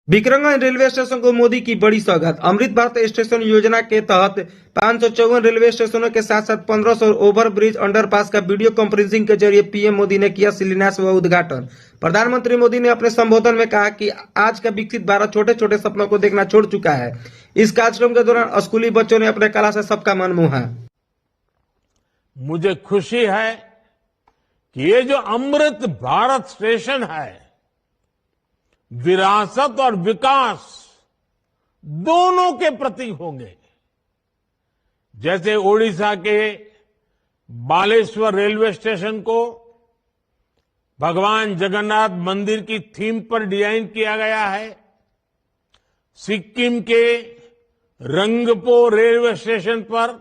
Vikramganj railway station को मोदी की बड़ी सौगात। अमृत भारत स्टेशन योजना के तहत 554 रेलवे स्टेशनों के साथ साथ 1500 ओवरब्रिज अंडरपास का वीडियो कॉन्फ्रेंसिंग के जरिए पीएम मोदी ने किया शिलान्यास व उद्घाटन। प्रधानमंत्री मोदी ने अपने संबोधन में कहा कि आज का विकसित भारत छोटे छोटे सपनों को देखना छोड़ चुका है। इस कार्यक्रम के दौरान स्कूली बच्चों ने अपने कला से सबका मन मोहा। मुझे खुशी है कि ये जो अमृत भारत स्टेशन है, विरासत और विकास दोनों के प्रतीक होंगे। जैसे ओडिशा के बालेश्वर रेलवे स्टेशन को भगवान जगन्नाथ मंदिर की थीम पर डिजाइन किया गया है, सिक्किम के रंगपो रेलवे स्टेशन पर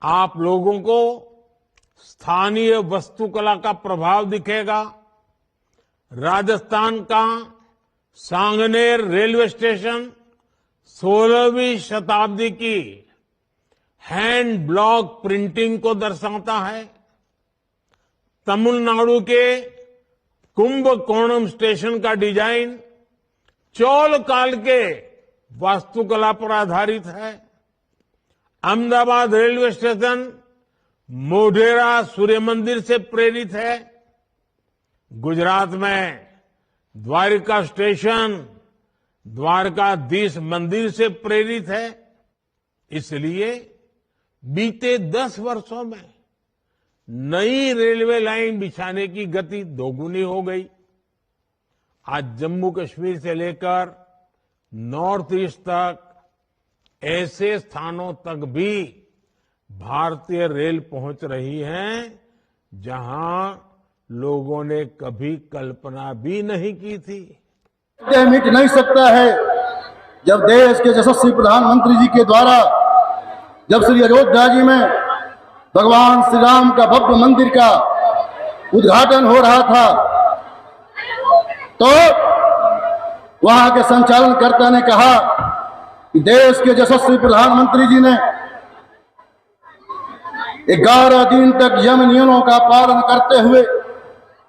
आप लोगों को स्थानीय वास्तुकला का प्रभाव दिखेगा। राजस्थान का सांगनेर रेलवे स्टेशन 16वीं शताब्दी की हैंड ब्लॉक प्रिंटिंग को दर्शाता है। तमिलनाडु के कुंभकोणम स्टेशन का डिजाइन चोल काल के वास्तुकला पर आधारित है। अहमदाबाद रेलवे स्टेशन मोढेरा सूर्य मंदिर से प्रेरित है। गुजरात में द्वारका स्टेशन द्वारकाधीश मंदिर से प्रेरित है। इसलिए बीते 10 वर्षों में नई रेलवे लाइन बिछाने की गति दोगुनी हो गई। आज जम्मू कश्मीर से लेकर नॉर्थ ईस्ट तक ऐसे स्थानों तक भी भारतीय रेल पहुंच रही है जहां लोगों ने कभी कल्पना भी नहीं की थी। मिट नहीं सकता है जब देश के यशस्वी प्रधानमंत्री जी के द्वारा जब श्री अयोध्या जी में भगवान श्री राम का भव्य मंदिर का उद्घाटन हो रहा था, तो वहां के संचालनकर्ता ने कहा कि देश के यशस्वी प्रधानमंत्री जी ने 11 दिन तक यम नियमों का पालन करते हुए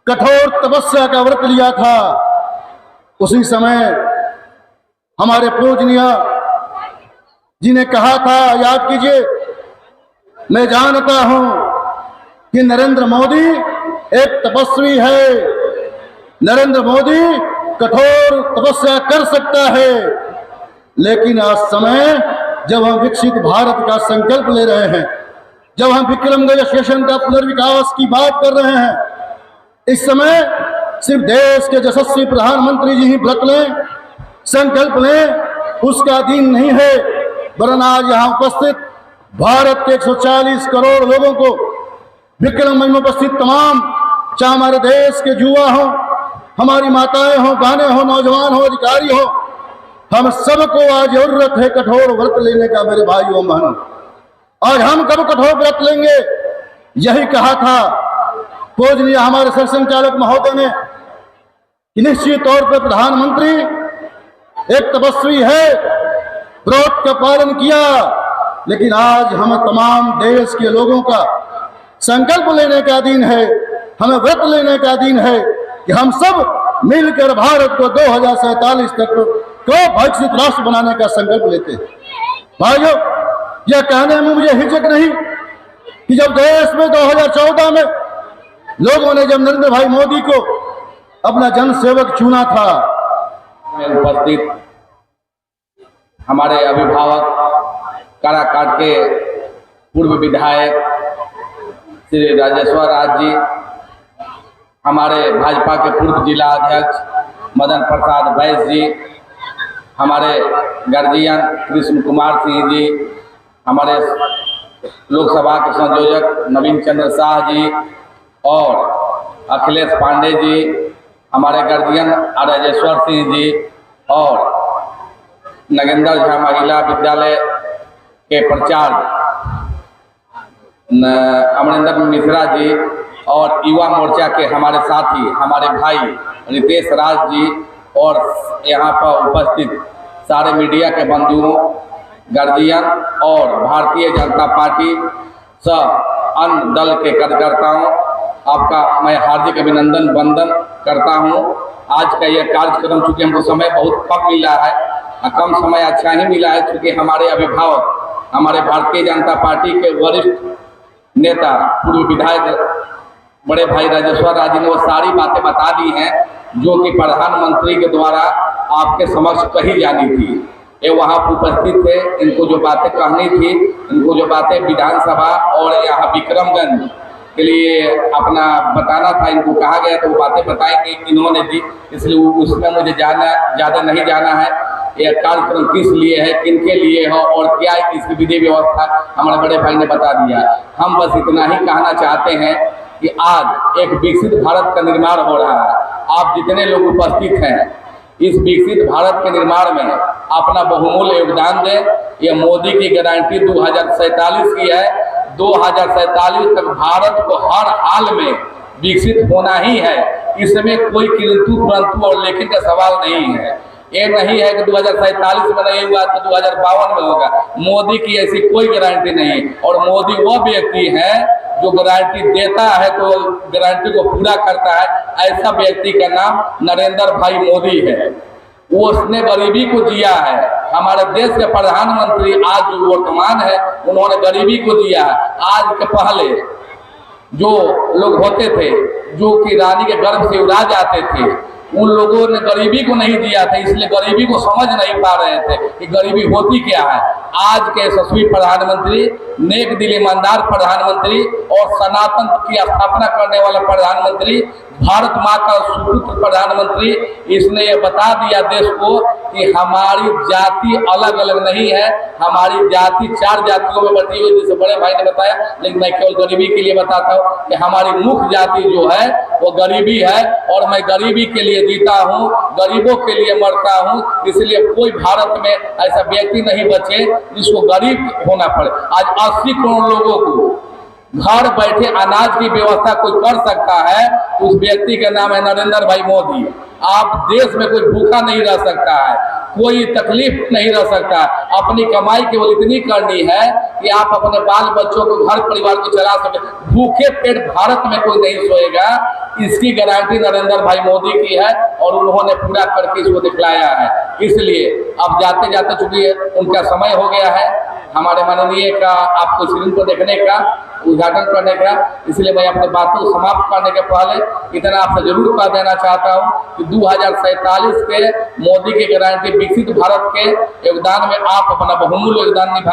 कठोर तपस्या का व्रत लिया था। उसी समय हमारे पूजनीय जी ने कहा था, याद कीजिए, मैं जानता हूं कि नरेंद्र मोदी एक तपस्वी है, नरेंद्र मोदी कठोर तपस्या कर सकता है, लेकिन आज समय जब हम विकसित भारत का संकल्प ले रहे हैं, जब हम विक्रमगंज स्टेशन का पुनर्विकास की बात कर रहे हैं, इस समय सिर्फ देश के यशस्वी प्रधानमंत्री जी ही व्रत लें, संकल्प लें, उसका दिन नहीं है, वरन आज यहाँ उपस्थित भारत के 140 करोड़ लोगों को, विक्रमगंज में उपस्थित तमाम, चाहे हमारे देश के युवा हों, हमारी माताएं हों, बहनें हों, नौजवान हों, अधिकारी हों, हम सबको आज जरूरत है कठोर व्रत लेने का। मेरे भाइयों बहनों, आज हम कब कठोर व्रत लेंगे? यही कहा था पूजनीय हमारे सरसंघचालक महोदय ने कि निश्चित तौर पर प्रधानमंत्री एक तपस्वी है, व्रत का पालन किया, लेकिन आज हम तमाम देश के लोगों का संकल्प लेने का दिन है, हमें व्रत लेने का दिन है कि हम सब मिलकर भारत को 2047 तक को विकसित राष्ट्र बनाने का संकल्प लेते हैं। भाइयों, यह कहने में मुझे हिचक नहीं कि जब देश में 2014 में लोगों ने जब नरेंद्र भाई मोदी को अपना जनसेवक चुना था, उपस्थित हमारे अभिभावक काराकाट के पूर्व विधायक श्री राजेश्वर राज जी, हमारे भाजपा के पूर्व जिला अध्यक्ष मदन प्रसाद बैस जी, हमारे गार्जियन कृष्ण कुमार सिंह जी, हमारे लोकसभा के संयोजक नवीन चंद्र शाह जी और अखिलेश पांडे जी, हमारे गार्जियन राजेश्वर सिंह जी और नगेंद्र झा महिला विद्यालय के प्राचार्य अमरिंदर मिश्रा जी और युवा मोर्चा के हमारे साथी, हमारे भाई रितेश राज जी और यहाँ पर उपस्थित सारे मीडिया के बंधुओं, गार्जियन और भारतीय जनता पार्टी सह अन्य दल के कार्यकर्ताओं, आपका मैं हार्दिक अभिनंदन वंदन करता हूँ। आज का यह कार्यक्रम चूंकि हमको समय बहुत कम मिला है, कम समय अच्छा ही मिला है, क्योंकि हमारे अभिभावक, हमारे भारतीय जनता पार्टी के वरिष्ठ नेता पूर्व विधायक बड़े भाई राजेश्वर राज जी ने वो सारी बातें बता दी हैं जो कि प्रधानमंत्री के द्वारा आपके समक्ष कही जानी थी। ये वहाँ पर उपस्थित थे, इनको जो बातें कहनी थी, इनको जो बातें विधानसभा और यहाँ विक्रमगंज के लिए अपना बताना था, इनको कहा गया तो वो बातें बताएंगे इन्होंने दी, इसलिए उसमें मुझे ज़्यादा नहीं जाना है। यह कार्यक्रम किस लिए है, किनके लिए है और क्या इसकी विधि व्यवस्था हमारे बड़े भाई ने बता दिया। हम बस इतना ही कहना चाहते हैं कि आज एक विकसित भारत का निर्माण हो रहा है। आप जितने लोग उपस्थित हैं इस विकसित भारत के निर्माण में अपना बहुमूल्य योगदान दें। यह मोदी की गारंटी 2047 की है। 2047 तक भारत को हर हाल में विकसित होना ही है। इसमें कोई किंतु परंतु और लेकिन का सवाल नहीं है। ये नहीं है कि 2047 में नहीं हुआ तो 2052 में होगा। मोदी की ऐसी कोई गारंटी नहीं, और मोदी वह व्यक्ति है जो गारंटी देता है तो गारंटी को पूरा करता है। ऐसा व्यक्ति का नाम नरेंद्र भाई मोदी है। वो उसने गरीबी को जिया है। हमारे देश के प्रधानमंत्री आज जो वर्तमान है उन्होंने गरीबी को जिया है। आज के पहले जो लोग होते थे जो कि रानी के गर्भ से उड़ा जाते थे, उन लोगों ने गरीबी को नहीं दिया था, इसलिए गरीबी को समझ नहीं पा रहे थे कि गरीबी होती क्या है। आज के यशस्वी प्रधानमंत्री, नेक दिल ईमानदार प्रधानमंत्री और सनातन की स्थापना करने वाला प्रधानमंत्री, भारत माँ का सुपुत्र प्रधानमंत्री, इसने ये बता दिया देश को कि हमारी जाति अलग अलग नहीं है। हमारी जाति 4 जातियों में बटी हुई, जैसे बड़े भाई ने बताया, लेकिन मैं केवल गरीबी के लिए बताता हूँ कि हमारी मुख्य जाति जो है वो गरीबी है, और मैं गरीबी के लिए जीता हूँ, गरीबों के लिए मरता हूँ। इसलिए कोई भारत में ऐसा व्यक्ति नहीं बचे जिसको गरीब होना पड़े। आज 80 करोड़ लोगों को घर बैठे अनाज की व्यवस्था कोई कर सकता है, उस व्यक्ति का नाम है नरेंद्र भाई मोदी। आप देश में कोई भूखा नहीं रह सकता है, कोई तकलीफ नहीं रह सकता। अपनी कमाई केवल इतनी करनी है कि आप अपने बाल बच्चों को, घर परिवार को चला सके। भूखे पेट भारत में कोई नहीं सोएगा, इसकी गारंटी नरेंद्र भाई मोदी की है और उन्होंने पूरा करके इसको दिखलाया है। इसलिए अब जाते जाते चूंकि उनका समय हो गया है, हमारे माननीय का आपको स्क्रीन को देखने का, उद्घाटन करने का, इसलिए मैं अपनी बातों को समाप्त करने के पहले इतना आपसे जरूर कह देना चाहता हूं कि 2047 के मोदी की गारंटी विकसित भारत के योगदान में आप अपना बहुमूल्य योगदान निभा